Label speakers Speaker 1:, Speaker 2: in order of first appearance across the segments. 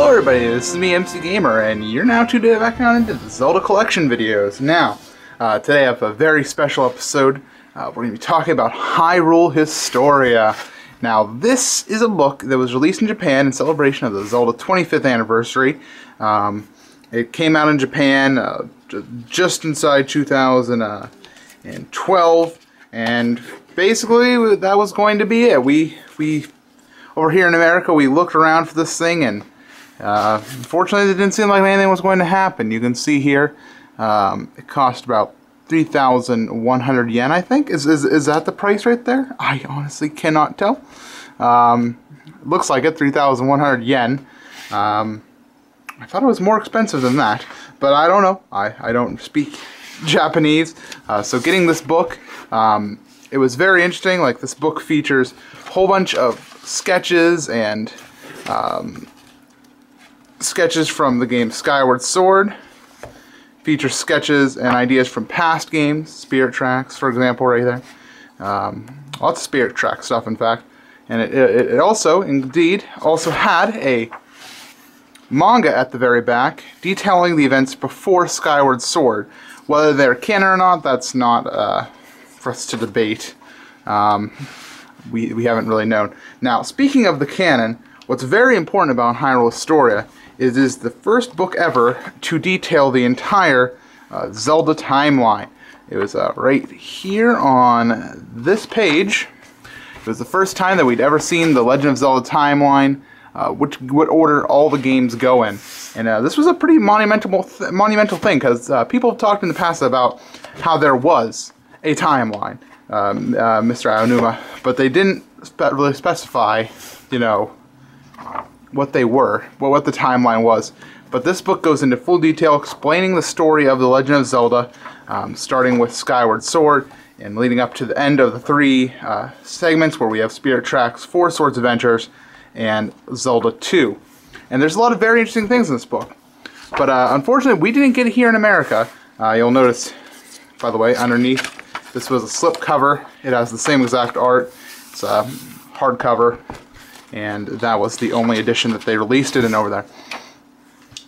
Speaker 1: Hello everybody, this is me, MC Gamer, and you're now tuned back on into the Zelda collection videos. Now, today I have a very special episode. We're going to be talking about Hyrule Historia. Now, this is a book that was released in Japan in celebration of the Zelda 25th anniversary. It came out in Japan just inside 2012, and basically that was going to be it. We over here in America, we looked around for this thing, and unfortunately it didn't seem like anything was going to happen. You can see here it cost about 3,100 yen, I think. Is that the price right there? I honestly cannot tell. Looks like it, 3,100 yen. I thought it was more expensive than that, but I don't know. I don't speak Japanese, so getting this book, it was very interesting. Like, this book features a whole bunch of sketches and sketches from the game Skyward Sword. Features sketches and ideas from past games, Spirit Tracks, for example, right there. Lots of Spirit Track stuff, in fact. And it also, indeed, also had a manga at the very back detailing the events before Skyward Sword. Whether they're canon or not, that's not for us to debate. We haven't really known. Now, speaking of the canon, what's very important about Hyrule Historia is it is the first book ever to detail the entire Zelda timeline. It was right here on this page. It was the first time that we'd ever seen the Legend of Zelda timeline, what order all the games go in. And this was a pretty monumental thing, because people have talked in the past about how there was a timeline, Mr. Aonuma, but they didn't really specify, you know, what they were, what the timeline was. But this book goes into full detail explaining the story of the Legend of Zelda, starting with Skyward Sword and leading up to the end of the three segments where we have Spirit Tracks, Four Swords Adventures, and Zelda 2. And there's a lot of very interesting things in this book. But unfortunately, we didn't get it here in America. You'll notice, by the way, underneath, this was a slip cover. It has the same exact art. It's a hardcover, and that was the only edition that they released it in over there.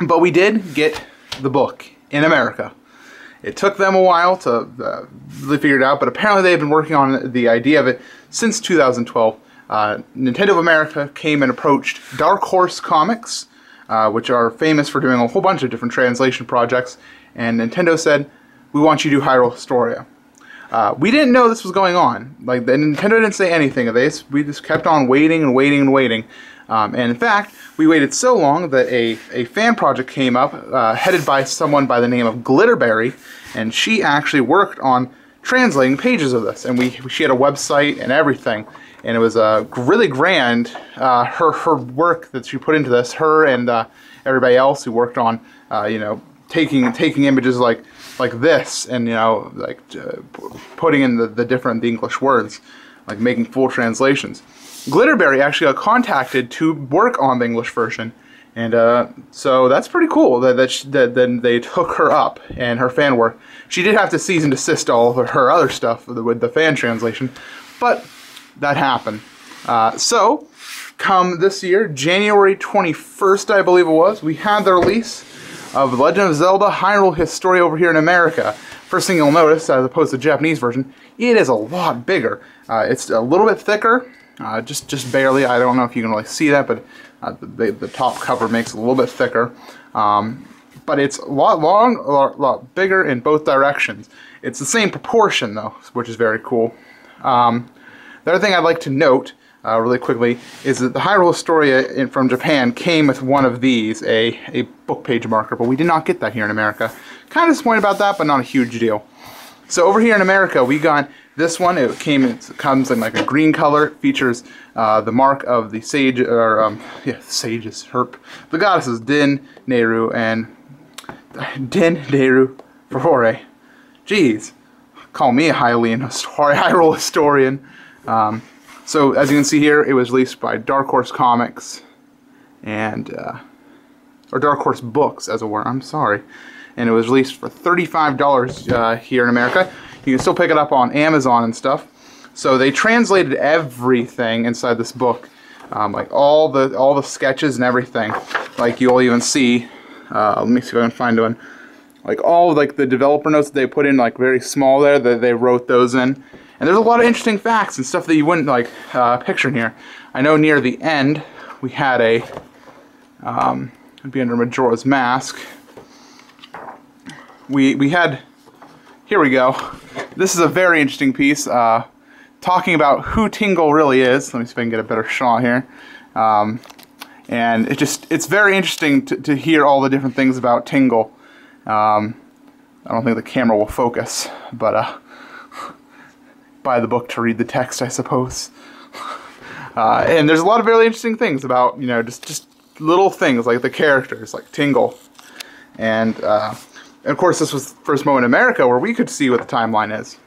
Speaker 1: But we did get the book in America. It took them a while to really figure it out, but apparently they've been working on the idea of it since 2012. Nintendo of America came and approached Dark Horse Comics, which are famous for doing a whole bunch of different translation projects, and Nintendo said, "We want you to do Hyrule Historia." We didn't know this was going on. Like, Nintendo didn't say anything of this. We just kept on waiting and waiting and waiting. And in fact, we waited so long that a fan project came up, headed by someone by the name of Glitterberry, and she actually worked on translating pages of this. And she had a website and everything. And it was really grand, her work that she put into this, her and everybody else who worked on, you know, taking images like this, and, you know, like putting in the English words, like making full translations. Glitterberry actually got contacted to work on the English version, and so that's pretty cool that then they took her up and her fan work. She did have to cease and desist all of her other stuff with the fan translation, but that happened. So, come this year, January 21st, I believe it was, we had the release of Legend of Zelda Hyrule Historia over here in America. First thing you'll notice, as opposed to the Japanese version, it is a lot bigger. It's a little bit thicker, just barely. I don't know if you can really see that, but the top cover makes it a little bit thicker. But it's a lot bigger in both directions. It's the same proportion, though, which is very cool. The other thing I'd like to note, really quickly, is that the Hyrule Historia from Japan came with one of these, a book page marker, but we did not get that here in America. Kind of disappointed about that, but not a huge deal. So over here in America, we got this one. It comes in like a green color. It features the mark of the sage, or sages, herp, the goddesses Din, Nehru, and Ferhore. Jeez, call me a Hyrule historian. So, as you can see here, it was released by Dark Horse Comics, and, or Dark Horse Books, as it were, I'm sorry. And it was released for $35 here in America. You can still pick it up on Amazon and stuff. So they translated everything inside this book, like all the sketches and everything. Like you'll even see, let me see if I can find one. Like all of, like the developer notes that they put in, like very small there, that they wrote those in. And there's a lot of interesting facts and stuff that you wouldn't like picture in here. I know near the end we had a it'd be under Majora's Mask. We had, here we go. This is a very interesting piece talking about who Tingle really is. Let me see if I can get a better shot here. And it's very interesting to hear all the different things about Tingle. I don't think the camera will focus, but buy the book to read the text, I suppose. And there's a lot of really interesting things about, you know, just little things like the characters, like Tingle. And of course, this was the first moment in America where we could see what the timeline is.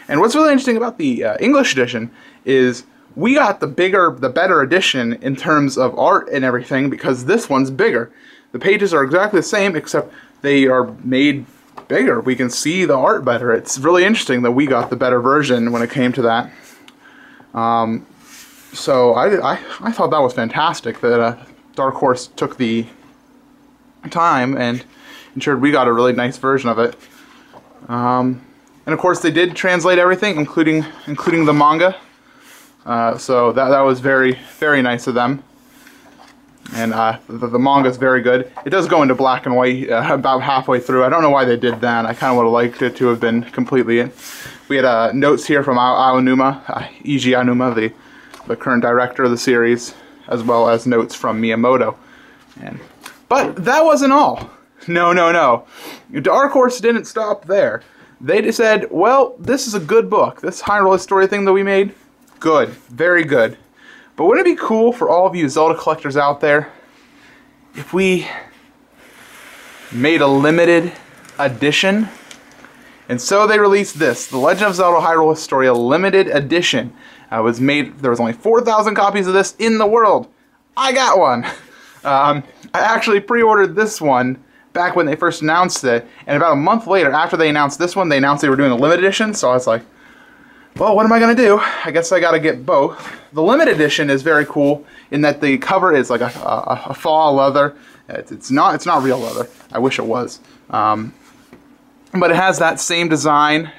Speaker 1: And what's really interesting about the English edition is we got the better edition in terms of art and everything, because this one's bigger. The pages are exactly the same, except they are made bigger. We can see the art better. It's really interesting that we got the better version when it came to that. So I thought that was fantastic that Dark Horse took the time and ensured we got a really nice version of it. And of course they did translate everything, including the manga. So that was very, very nice of them. And the manga is very good. It does go into black and white about halfway through. I don't know why they did that. I kind of would have liked it to have been completely in. We had notes here from Aonuma, Eiji Aonuma, the current director of the series, as well as notes from Miyamoto. But that wasn't all. No. Dark Horse didn't stop there. They just said, well, this is a good book. This Hyrule Historia thing that we made, good. Very good. But wouldn't it be cool for all of you Zelda collectors out there if we made a limited edition? And so they released this, the Legend of Zelda Hyrule Historia limited edition. Was made. There was only 4,000 copies of this in the world. I got one. I actually pre-ordered this one back when they first announced it, and about a month later, after they announced this one, they announced they were doing a limited edition. So I was like, well, what am I gonna do? I guess I gotta get both. The limited edition is very cool in that the cover is like a fall leather. It's not real leather. I wish it was. But it has that same design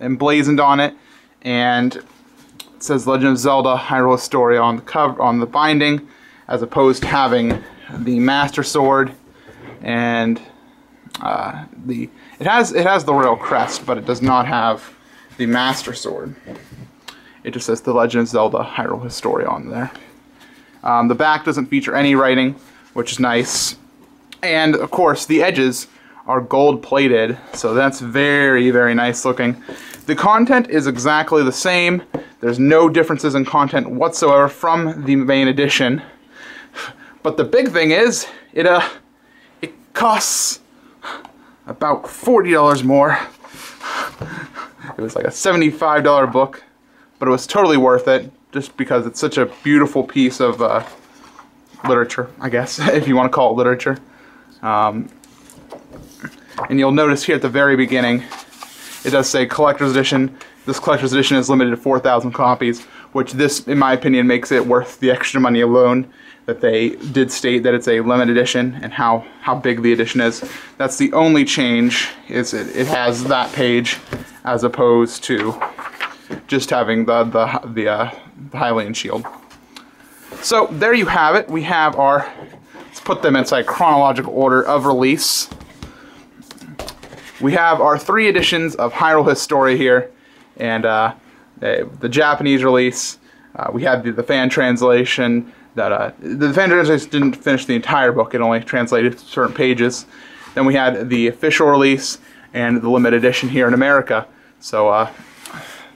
Speaker 1: emblazoned on it, and it says Legend of Zelda Hyrule Historia on the cover, on the binding, as opposed to having the Master Sword and it has the royal crest, but it does not have the Master Sword. It just says the Legend of Zelda Hyrule Historia on there. The back doesn't feature any writing, which is nice, and of course the edges are gold plated, so that's very, very nice looking. The content is exactly the same. There's no differences in content whatsoever from the main edition. But the big thing is, it costs about $40 more. It was like a $75 book, but it was totally worth it, just because it's such a beautiful piece of literature, I guess, if you want to call it literature. And you'll notice here at the very beginning, it does say collector's edition. This collector's edition is limited to 4,000 copies, which this, in my opinion, makes it worth the extra money alone, that they did state that it's a limited edition and how big the edition is. That's the only change, is it has that page as opposed to just having the Hylian shield. So there you have it. We have our, let's put them inside chronological order of release. We have our 3 editions of Hyrule Historia here, and the Japanese release. We had the fan translation. That the fan translation didn't finish the entire book; it only translated certain pages. Then we had the official release and the limited edition here in America. So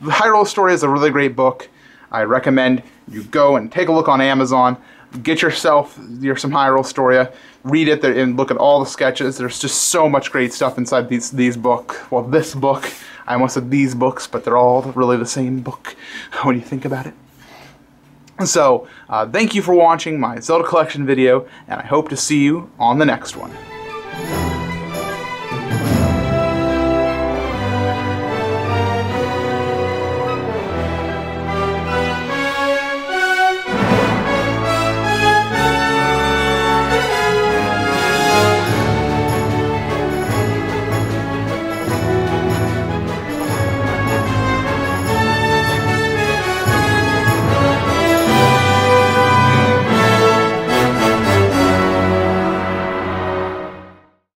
Speaker 1: the Hyrule Historia is a really great book. I recommend you go and take a look on Amazon. Get yourself some Hyrule Historia. Read it and look at all the sketches. There's just so much great stuff inside these books. Well, this book. I almost said these books, but they're all really the same book when you think about it. So, thank you for watching my Zelda collection video, and I hope to see you on the next one.